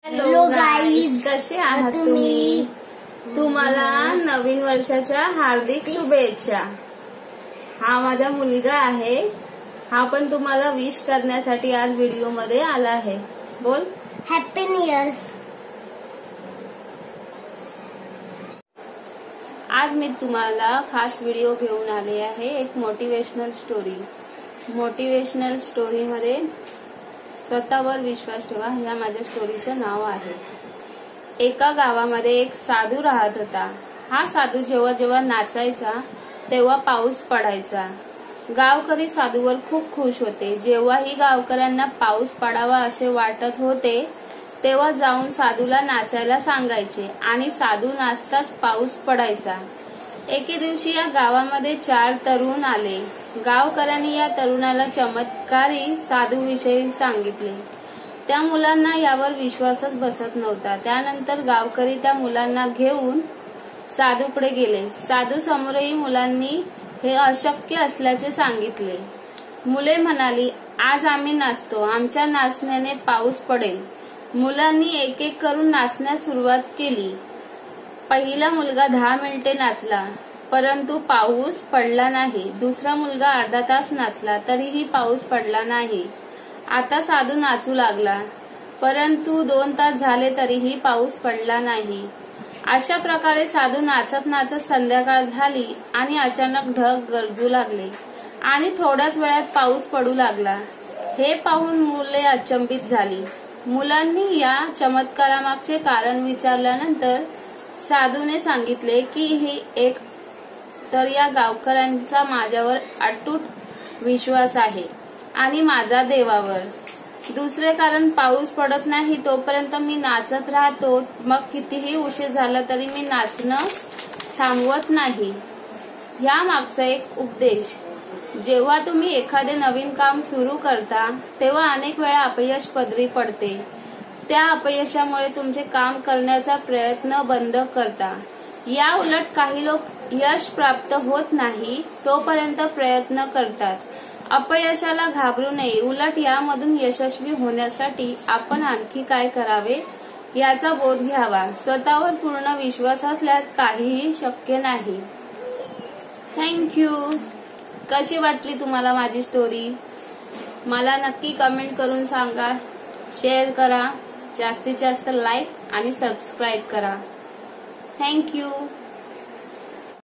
Hello guys, कसे आहात तुम्ही? तुम्हाला नवीन वर्षाच्या हार्दिक शुभेच्छा. हा माझा मुलगा आहे. हा पण तुम्हाला विश करण्यासाठी आज व्हिडिओ मध्ये आला आहे. बोल, हॅपी न्यू इयर. आज मी तुम्हाला खास व्हिडिओ घेऊन आले आहे. एक मोटिवेशनल स्टोरी. मोटिवेशनल स्टोरी मध्ये स्वतःवर विश्वास ठेवा, ह्या माझ्या स्टोरीचं नाव आहे. एका गावामध्ये एक साधू राहत होता. हा साधू जेव्हा जेव्हा नाचायचा तेव्हा पाऊस पडायचा. गावकरी साधूवर खूप खुश होते. जेव्हाही गावकऱ्यांना पाऊस पडावा असे वाटत होते तेव्हा जाऊन साधूला नाचायला सांगायचे आणि साधू नाचताच पाऊस पडायचा. एके दिवशी या गावामध्ये 4 तरुण आले. गावकऱ्यांनी या तरुणाला चमत्कारी साधूविषयी सांगितले. त्या मुलांना यावर विश्वासच बसत नव्हता. त्यानंतर गावकरी त्या मुलांना घेऊन साधूकडे गेले. साधू समोरही मुलांनी हे अशक्य असल्याचे सांगितले. मुले म्हणाली, आज आम्ही नाचतो, आमच्या नाचण्याने पाऊस पडेल. मुलांनी एक एक करून नाचण्यास सुरुवात केली. पहिला मुलगा 10 मिनिटे नाचला परंतु पाऊस पडला नाही. दुसरा मुलगा अर्धा तास नाचला तरीही पाऊस पडला नाही. आता साधू नाचू लागला परंतु 2 तास झाले तरीही पाऊस पडला नाही. अशा प्रकारे साधू नाचत नाचत संध्याकाळ झाली आणि अचानक ढग गरजू लागले आणि थोड्याच वेळात पाऊस पडू लागला. हे पाहून मुले अचंबित झाली. मुलांनी या चमत्कारामागचे कारण विचारल्यानंतर साधूने सांगितले की ही एक तर या गावकऱ्यांचा माझ्यावर अटूट विश्वास आहे आणि माझा देवावर. दुसरे कारण, पाऊस पडत नाही तोपर्यंत मी नाचत राहतो. मग कितीही उशीर झाला तरी मी नाचणं थांबवत नाही. या मागचा एक उपदेश, जेव्हा तुम्ही एखादे नवीन काम सुरू करता तेव्हा अनेक वेळा अपयश पदरी पडते. त्या अपयशामुळे तुमचे काम करण्याचा प्रयत्न बंद करता. या उलट काही लोक यश प्राप्त होत नाही तोपर्यंत प्रयत्न करतात. अपयशाला घाबरू नये, उलट यामधून यशस्वी होण्यासाठी आपण आणखी काय करावे याचा बोध घ्यावा. स्वतःवर पूर्ण विश्वास असल्यास काहीही शक्य नाही. थँक्यू. कशी वाटली तुम्हाला माझी स्टोरी? मला नक्की कमेंट करून सांगा. शेअर करा, जास्तीत जास्त लाईक आणि सबस्क्राईब करा. थँक्यू.